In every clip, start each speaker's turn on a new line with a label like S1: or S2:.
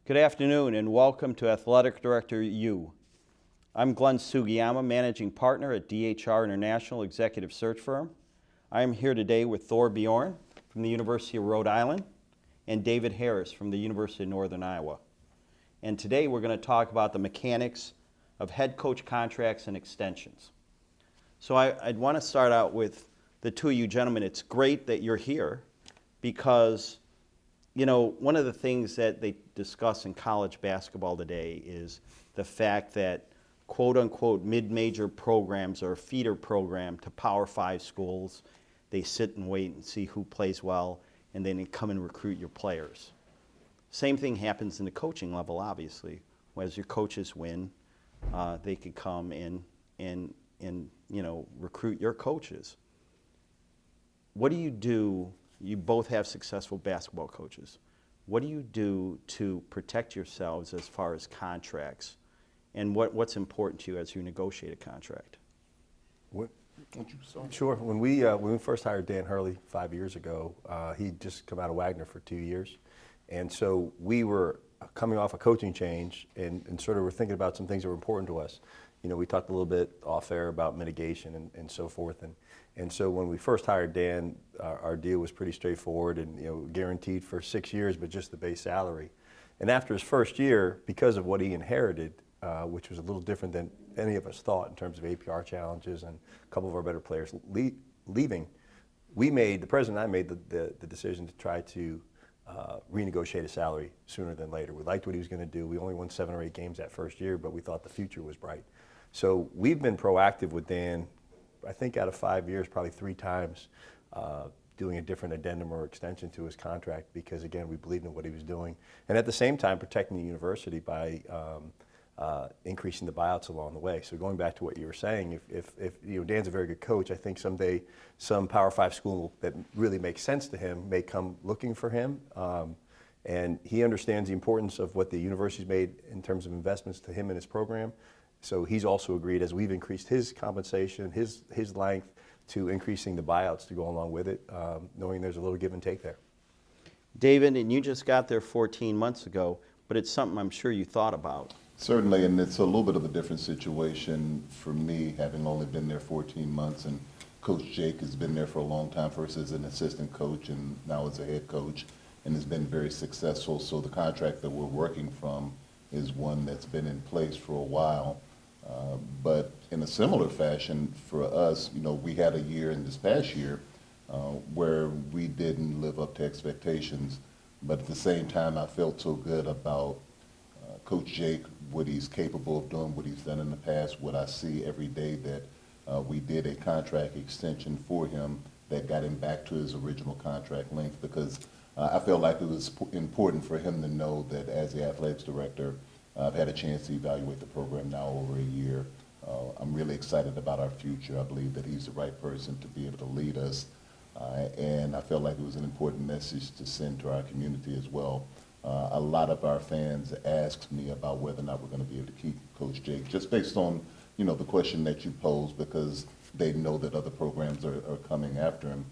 S1: Good afternoon and welcome to Athletic Director U. I'm Glenn Sugiyama, Managing Partner at DHR International Executive Search Firm. I am here today with Thorr Bjorn from the University of Rhode Island and David Harris from the University of Northern Iowa. And today we're going to talk about the mechanics of head coach contracts and extensions. So I'd want to start out with the two of you gentlemen. It's great that you're here because one of the things that they discuss in college basketball today is the fact that quote-unquote mid-major programs are a feeder program to Power 5 schools. They sit and wait and see who plays well, and then they come and recruit your players. Same thing happens in the coaching level, obviously. As your coaches win, they could come and recruit your coaches. What do you do? You both have successful basketball coaches. What do you do to protect yourselves as far as contracts? And what's important to you as you negotiate a contract?
S2: Sure. When we first hired Dan Hurley 5 years ago, he'd just come out of Wagner for 2 years. And so we were coming off a coaching change and sort of were thinking about some things that were important to us. We talked a little bit off air about mitigation and so forth. And so when we first hired Dan, our deal was pretty straightforward and guaranteed for 6 years, but just the base salary. And after his first year, because of what he inherited, which was a little different than any of us thought in terms of APR challenges and a couple of our better players leaving, the president and I made the decision to try to renegotiate his salary sooner than later. We liked what he was going to do. We only won 7 or 8 games that first year, but we thought the future was bright. So we've been proactive with Dan, I think out of 5 years, probably 3 times, doing a different addendum or extension to his contract because, again, we believed in what he was doing. And at the same time, protecting the university by increasing the buyouts along the way. So going back to what you were saying, if Dan's a very good coach, I think someday some Power 5 school that really makes sense to him may come looking for him. And he understands the importance of what the university's made in terms of investments to him and his program. So he's also agreed, as we've increased his compensation, his length, to increasing the buyouts to go along with it, knowing there's a little give and take there.
S1: David, and you just got there 14 months ago, but it's something I'm sure you thought about.
S3: Certainly, and it's a little bit of a different situation for me, having only been there 14 months, and Coach Jake has been there for a long time, first as an assistant coach and now as a head coach, and has been very successful. So the contract that we're working from is one that's been in place for a while. But in a similar fashion for us, we had a year in this past year where we didn't live up to expectations. But at the same time, I felt so good about Coach Jake, what he's capable of doing, what he's done in the past, what I see every day that we did a contract extension for him that got him back to his original contract length because I felt like it was important for him to know that as the athletics director, I've had a chance to evaluate the program now over a year. I'm really excited about our future. I believe that he's the right person to be able to lead us. And I felt like it was an important message to send to our community as well. A lot of our fans asked me about whether or not we're going to be able to keep Coach Jake, just based on the question that you posed, because they know that other programs are coming after him.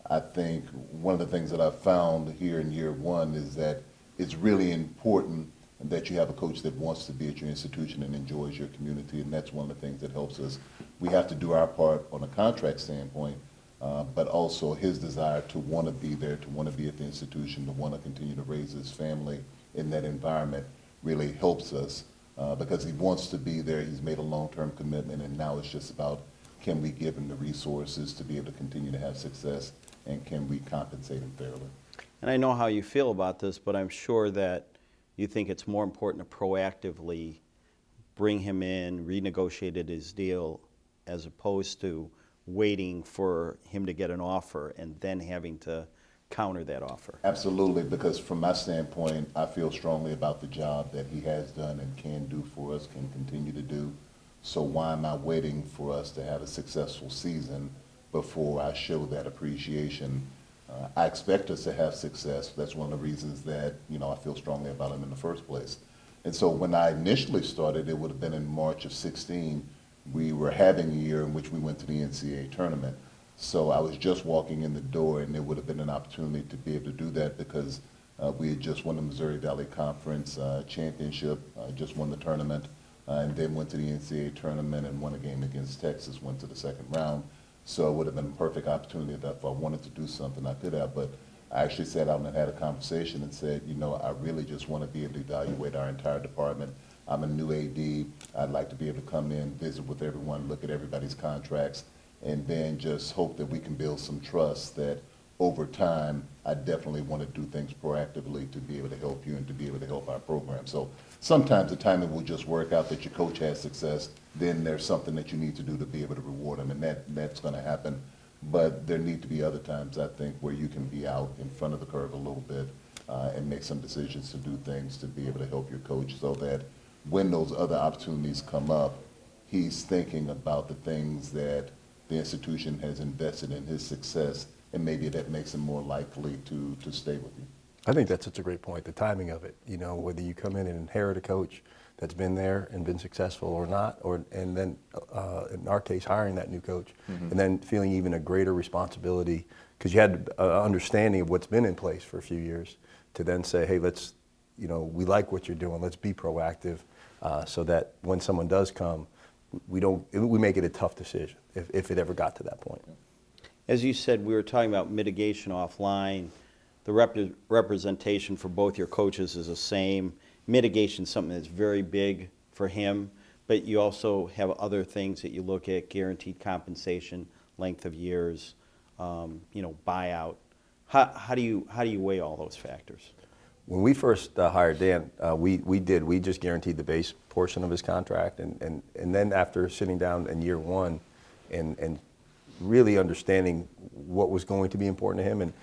S3: I think one of the things that I've found here in year one is that it's really important that you have a coach that wants to be at your institution and enjoys your community, and that's one of the things that helps us. We have to do our part on a contract standpoint, but also his desire to want to be there, to want to be at the institution, to want to continue to raise his family in that environment really helps us because he wants to be there. He's made a long-term commitment, and now it's just about, can we give him the resources to be able to continue to have success, and can we compensate him fairly?
S1: And I know how you feel about this, but I'm sure that you think it's more important to proactively bring him in, renegotiate his deal, as opposed to waiting for him to get an offer and then having to counter that offer.
S3: Absolutely, because from my standpoint, I feel strongly about the job that he has done and can do for us, can continue to do. So why am I waiting for us to have a successful season before I show that appreciation? I expect us to have success. That's one of the reasons that I feel strongly about him in the first place. And so when I initially started, it would have been in March of 16. We were having a year in which we went to the NCAA tournament. So I was just walking in the door, and it would have been an opportunity to be able to do that because We had just won the Missouri Valley Conference championship, just won the tournament, and then went to the NCAA tournament and won a game against Texas, went to the second round. So it would have been a perfect opportunity that if I wanted to do something, I could have. But I actually sat down and had a conversation and said, you know, I really just want to be able to evaluate our entire department. I'm a new AD. I'd like to be able to come in, visit with everyone, look at everybody's contracts, and then just hope that we can build some trust that over time, I definitely want to do things proactively to be able to help you and to be able to help our program. So sometimes the timing will just work out that your coach has success, then there's something that you need to do to be able to reward them, and that's going to happen. But there need to be other times, I think, where you can be out in front of the curve a little bit and make some decisions to do things to be able to help your coach so that when those other opportunities come up, he's thinking about the things that the institution has invested in his success, and maybe that makes him more likely to stay with you.
S2: I think that's such a great point, the timing of it. You know, whether you come in and inherit a coach that's been there and been successful or not, and then in our case, hiring that new coach, and then feeling even a greater responsibility because you had an understanding of what's been in place for a few years to then say, hey, let's, you know, we like what you're doing, let's be proactive so that when someone does come, we make it a tough decision if it ever got to that point.
S1: As you said, we were talking about mitigation offline. The representation for both your coaches is the same. Mitigation is something that's very big for him, but you also have other things that you look at: guaranteed compensation, length of years, buyout. How do you weigh all those factors?
S2: When we first hired Dan, we just guaranteed the base portion of his contract, and then after sitting down in year one and really understanding what was going to be important to him, and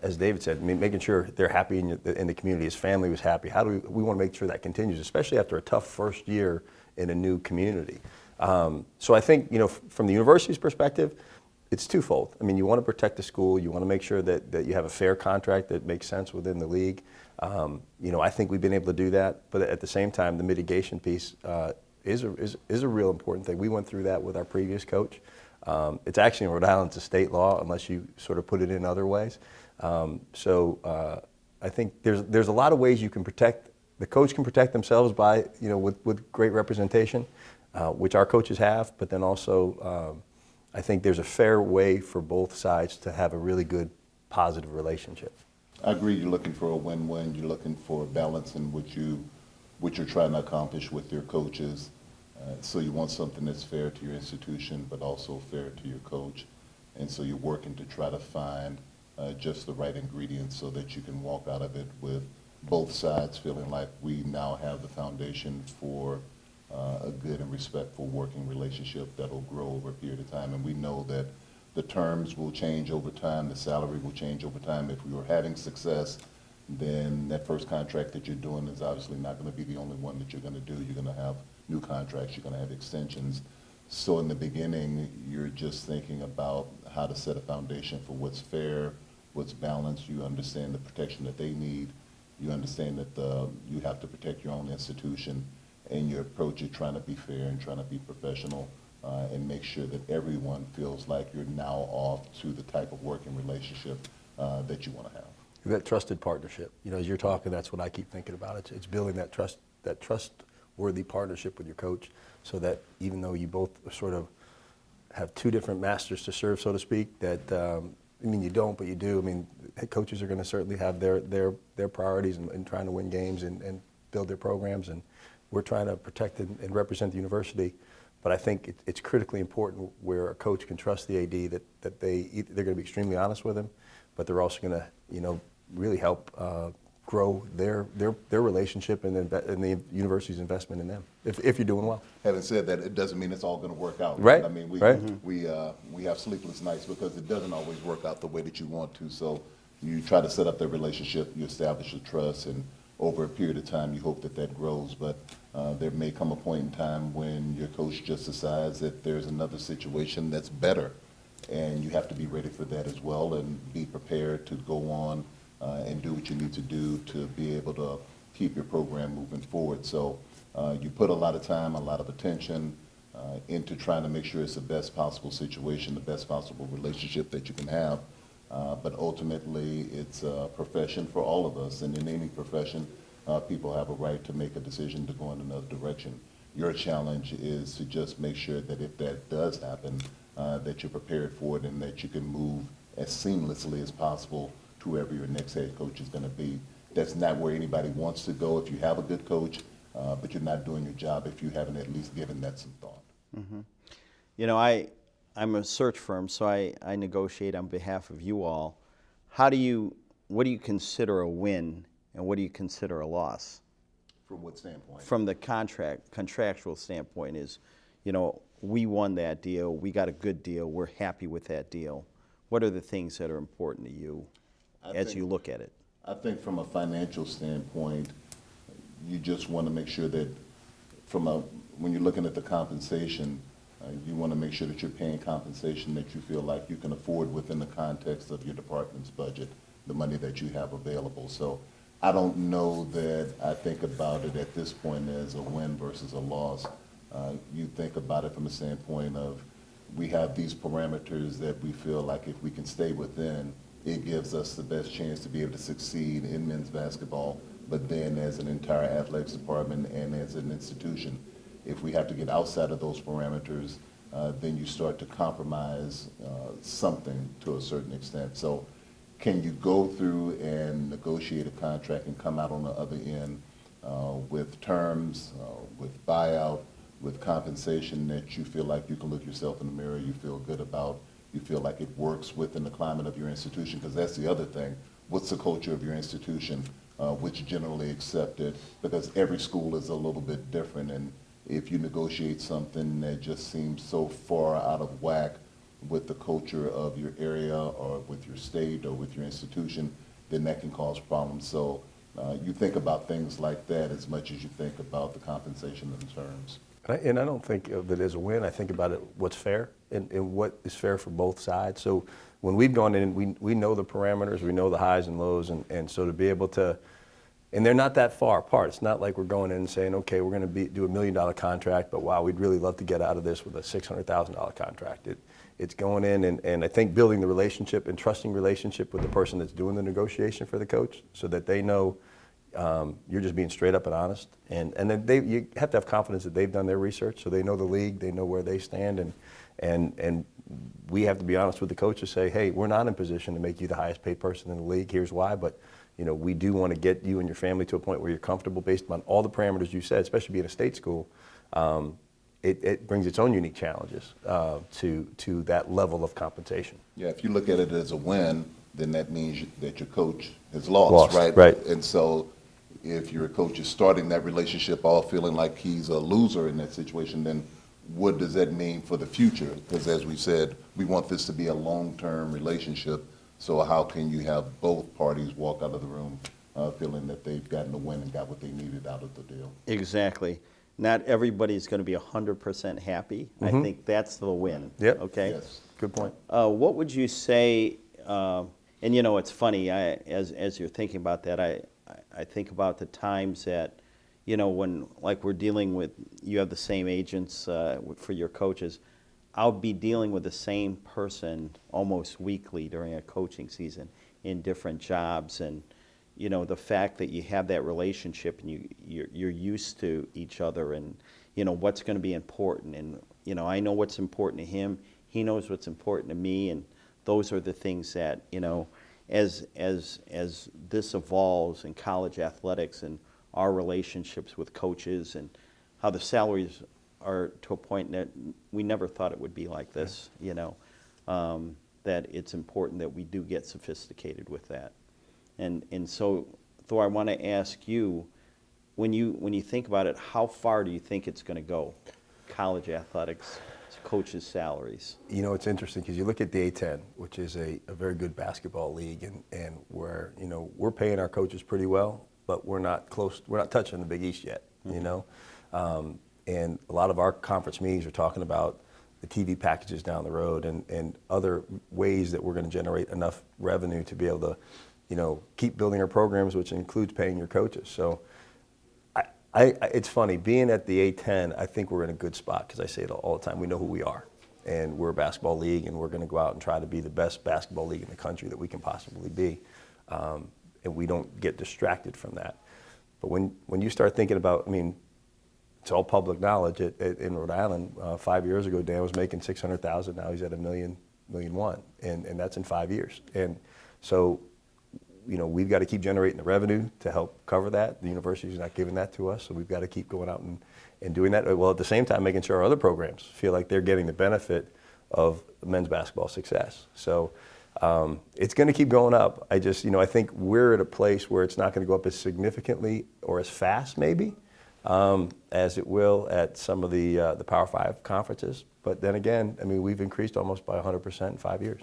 S2: as David said, making sure they're happy in the community, his family was happy. How do we want to make sure that continues, especially after a tough first year in a new community? So I think, from the university's perspective, it's twofold. I mean, you want to protect the school. You want to make sure that you have a fair contract that makes sense within the league. I think we've been able to do that. But at the same time, the mitigation piece is a real important thing. We went through that with our previous coach. It's actually in Rhode Island, it's a state law unless you sort of put it in other ways. I think there's a lot of ways you can protect. The coach can protect themselves by, with great representation, which our coaches have, but then also I think there's a fair way for both sides to have a really good, positive relationship.
S3: I agree. You're looking for a win-win. You're looking for a balance in what you're trying to accomplish with your coaches. So you want something that's fair to your institution, but also fair to your coach. And so you're working to try to find just the right ingredients so that you can walk out of it with both sides feeling like we now have the foundation for a good and respectful working relationship that will grow over a period of time. And we know that the terms will change over time, the salary will change over time. If we were having success, then that first contract that you're doing is obviously not going to be the only one that you're going to do. You're going to have new contracts, you're going to have extensions. So in the beginning, you're just thinking about how to set a foundation for what's fair, what's balanced. You understand the protection that they need. You understand that you have to protect your own institution, and your approach is trying to be fair and trying to be professional and make sure that everyone feels like you're now off to the type of working relationship that you want to have.
S2: That trusted partnership. As you're talking, that's what I keep thinking about. It's building that trustworthy partnership with your coach, so that even though you both sort of have two different masters to serve, so to speak, that you don't, but you do. Head coaches are going to certainly have their priorities in trying to win games and build their programs, and we're trying to protect and represent the university. But I think it's critically important where a coach can trust the AD that they're going to be extremely honest with him, but they're also going to really help grow their relationship and the university's investment in them if you're doing well.
S3: Having said that, it doesn't mean it's all going to work out.
S2: Right.
S3: We have sleepless nights because it doesn't always work out the way that you want to. So you try to set up that relationship, you establish a trust, and over a period of time, you hope that grows. But there may come a point in time when your coach just decides that there's another situation that's better, and you have to be ready for that as well and be prepared to go on and do what you need to do to be able to keep your program moving forward. So you put a lot of time, a lot of attention into trying to make sure it's the best possible situation, the best possible relationship that you can have. But ultimately, it's a profession for all of us. And in any profession, people have a right to make a decision to go in another direction. Your challenge is to just make sure that if that does happen, that you're prepared for it and that you can move as seamlessly as possible to wherever your next head coach is going to be. That's not where anybody wants to go if you have a good coach, but you're not doing your job if you haven't at least given that some thought.
S1: Mm-hmm. You know, I'm a search firm, so I negotiate on behalf of you all. What do you consider a win and what do you consider a loss?
S3: From what standpoint?
S1: From the contractual standpoint is, you know, we won that deal, we got a good deal, we're happy with that deal. What are the things that are important to you as you look at it?
S3: I think from a financial standpoint, you just want to make sure that when you're looking at the compensation, you want to make sure that you're paying compensation that you feel like you can afford within the context of your department's budget, the money that you have available. So I don't know that I think about it at this point as a win versus a loss. You think about it from a standpoint of we have these parameters that we feel like if we can stay within, it gives us the best chance to be able to succeed in men's basketball, but then as an entire athletics department and as an institution. If we have to get outside of those parameters, then you start to compromise something to a certain extent. So can you go through and negotiate a contract and come out on the other end with terms, with buyout, with compensation that you feel like you can look yourself in the mirror, you feel good about, you feel like it works within the climate of your institution? Because that's the other thing. What's the culture of your institution? Which generally accepted, because every school is a little bit different, and if you negotiate something that just seems so far out of whack with the culture of your area or with your state or with your institution, then that can cause problems. So you think about things like that as much as you think about the compensation and terms.
S2: And I don't think of it as a win. I think about it what's fair and what is fair for both sides. So when we've gone in, we know the parameters, we know the highs and lows, and so to be able to, and they're not that far apart. It's not like we're going in and saying, okay, we're going to do $1 million contract, but wow, we'd really love to get out of this with a $600,000 contract. It's going in and I think building the relationship and trusting relationship with the person that's doing the negotiation for the coach so that they know you're just being straight up and honest. And then you have to have confidence that they've done their research so they know the league, they know where they stand, and we have to be honest with the coach to say, hey, we're not in position to make you the highest paid person in the league. Here's why, but you know, we do want to get you and your family to a point where you're comfortable based on all the parameters you said, especially being a state school. It brings its own unique challenges to that level of compensation.
S3: Yeah, if you look at it as a win, then that means that your coach has lost, right?
S2: Right.
S3: And so if your coach is starting that relationship off feeling like he's a loser in that situation, then what does that mean for the future? Because as we said, we want this to be a long-term relationship. So how can you have both parties walk out of the room feeling that they've gotten the win and got what they needed out of the deal?
S1: Exactly. Not everybody's going to be 100% happy. I think that's the win.
S2: Yep.
S1: Okay.
S3: Yes.
S2: Good point.
S1: What would you say? And you know, it's funny. As you're thinking about that, I think about the times that, you know, when like we're dealing with, you have the same agents for your coaches. I'll be dealing with the same person almost weekly during a coaching season in different jobs, and you know, the fact that you have that relationship and you're used to each other, and you know what's going to be important, and you know I know what's important to him, he knows what's important to me, and those are the things that, you know, as this evolves in college athletics and our relationships with coaches and how the salaries are to a point that we never thought it would be like this, you know, that it's important that we do get sophisticated with that. And so, Thorr, I want to ask you, when you think about it, how far do you think it's going to go, college athletics, coaches' salaries?
S2: You know, it's interesting because you look at the A10, which is a very good basketball league, and where, you know, we're paying our coaches pretty well, but we're not touching the Big East yet, you know. And a lot of our conference meetings are talking about the TV packages down the road and other ways that we're going to generate enough revenue to be able to, you know, keep building our programs, which includes paying your coaches. So it's funny, being at the A10, I think we're in a good spot because I say it all the time, we know who we are. and we're a basketball league, and we're going to go out and try to be the best basketball league in the country that we can possibly be, and we don't get distracted from that. But when you start thinking about, I mean, it's all public knowledge. In Rhode Island, 5 years ago, Dan was making $600,000. Now he's at $1 million, $1.1 million, and that's in 5 years. And so, you know, we've got to keep generating the revenue to help cover that. The university's not giving that to us, so we've got to keep going out and doing that. Well, at the same time, making sure our other programs feel like they're getting the benefit of men's basketball success. So it's going to keep going up. I just, you know, I think we're at a place where it's not going to go up as significantly or as fast, maybe, as it will at some of the Power 5 conferences. But then again, I mean, we've increased almost by 100% in 5 years.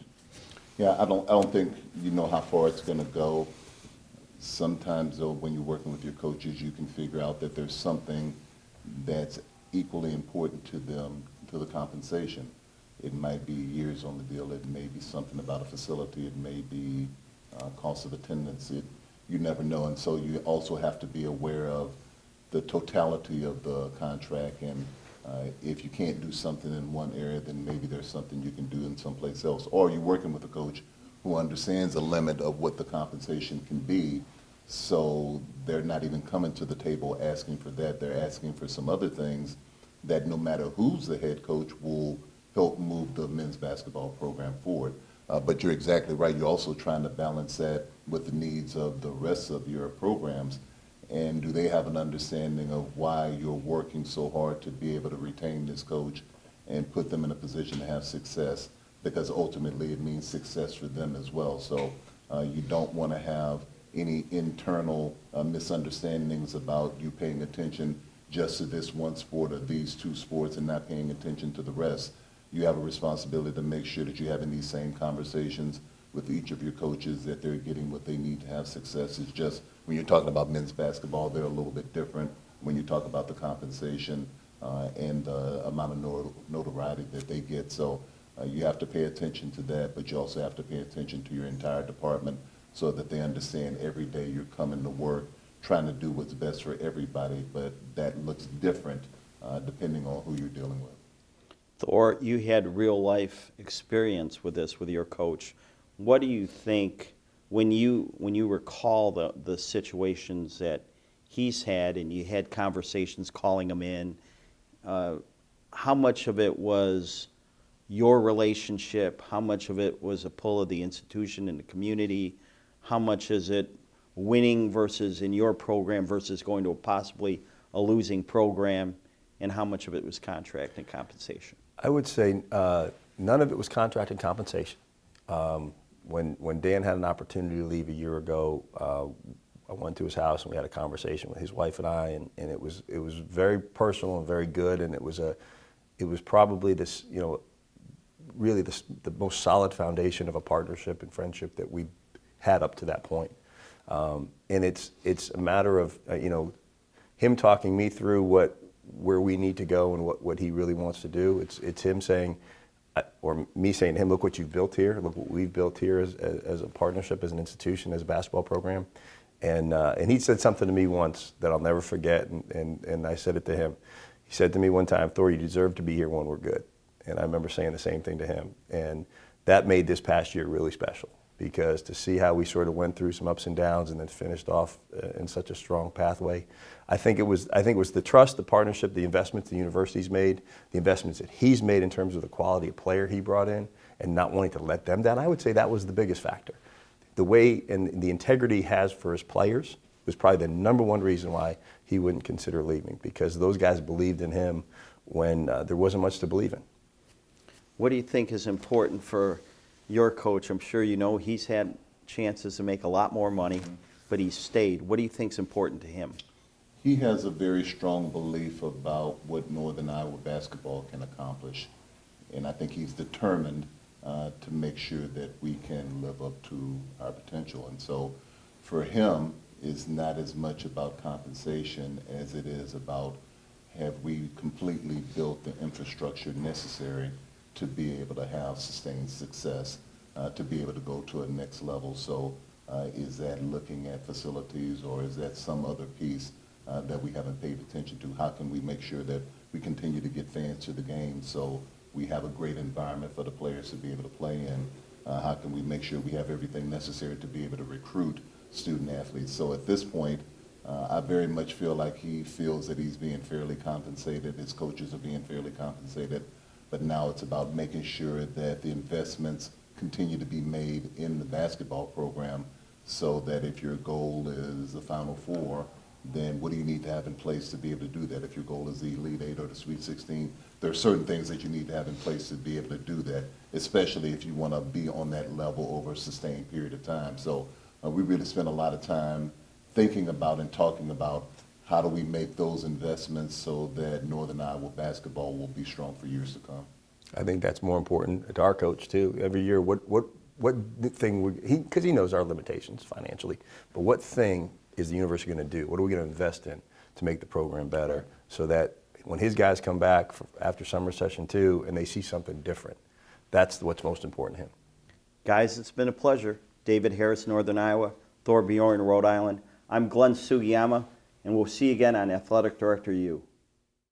S3: Yeah, I don't think you know how far it's going to go. Sometimes, though, when you're working with your coaches, you can figure out that there's something that's equally important to them, to the compensation. It might be years on the deal. It may be something about a facility. It may be cost of attendance. You never know. And so you also have to be aware of the totality of the contract. And if you can't do something in one area, then maybe there's something you can do in someplace else. Or you're working with a coach who understands the limit of what the compensation can be. So they're not even coming to the table asking for that. They're asking for some other things that no matter who's the head coach will help move the men's basketball program forward. But you're exactly right. You're also trying to balance that with the needs of the rest of your programs. And do they have an understanding of why you're working so hard to be able to retain this coach and put them in a position to have success? Because ultimately it means success for them as well. So you don't want to have any internal misunderstandings about you paying attention just to this one sport or these two sports and not paying attention to the rest. You have a responsibility to make sure that you're having these same conversations with each of your coaches, that they're getting what they need to have success. It's just when you're talking about men's basketball, they're a little bit different when you talk about the compensation and the amount of notoriety that they get. So you have to pay attention to that, but you also have to pay attention to your entire department so that they understand every day you're coming to work trying to do what's best for everybody, but that looks different depending on who you're dealing with.
S1: Thorr, you had real life experience with this with your coach. What do you think when you recall the situations that he's had and you had conversations calling him in, how much of it was your relationship? How much of it was a pull of the institution and the community? How much is it winning versus in your program versus going to possibly a losing program? And how much of it was contract and compensation?
S2: I would say none of it was contract and compensation. When Dan had an opportunity to leave a year ago, I went to his house and we had a conversation with his wife and I, and it was very personal and very good, and it was probably this, you know, really the most solid foundation of a partnership and friendship that we had up to that point. And it's a matter of you know, him talking me through where we need to go and what he really wants to do. It's him saying, or me saying to him, look what you've built here, look what we've built here as a partnership, as an institution, as a basketball program. And he said something to me once that I'll never forget, and I said it to him. He said to me one time, Thorr, you deserve to be here when we're good. And I remember saying the same thing to him. And that made this past year really special, because to see how we sort of went through some ups and downs and then finished off in such a strong pathway, I think it was the trust, the partnership, the investments the university's made, the investments that he's made in terms of the quality of player he brought in, and not wanting to let them down. I would say that was the biggest factor. The way and the integrity he has for his players was probably the number one reason why he wouldn't consider leaving, because those guys believed in him when there wasn't much to believe in.
S1: What do you think is important for your coach? I'm sure you know he's had chances to make a lot more money, but he's stayed. What do you think is important to him?
S3: He has a very strong belief about what Northern Iowa basketball can accomplish, and I think he's determined to make sure that we can live up to our potential. And so for him, it's not as much about compensation as it is about, have we completely built the infrastructure necessary to be able to have sustained success, to be able to go to a next level. So is that looking at facilities, or is that some other piece that we haven't paid attention to? How can we make sure that we continue to get fans to the game so we have a great environment for the players to be able to play in? How can we make sure we have everything necessary to be able to recruit student athletes? So at this point, I very much feel like he feels that he's being fairly compensated, his coaches are being fairly compensated, but now it's about making sure that the investments continue to be made in the basketball program so that if your goal is the Final Four, then what do you need to have in place to be able to do that? If your goal is the Elite Eight or the Sweet 16, there are certain things that you need to have in place to be able to do that, especially if you want to be on that level over a sustained period of time. So we really spend a lot of time thinking about and talking about how do we make those investments so that Northern Iowa basketball will be strong for years to come.
S2: I think that's more important to our coach too. Every year, what thing because he knows our limitations financially, but what thing is the university going to do? What are we going to invest in to make the program better so that when his guys come back after summer session 2 and they see something different, that's what's most important to him.
S1: Guys, it's been a pleasure. David Harris, Northern Iowa, Thorr Bjorn, Rhode Island. I'm Glenn Sugiyama, and we'll see you again on Athletic Director U.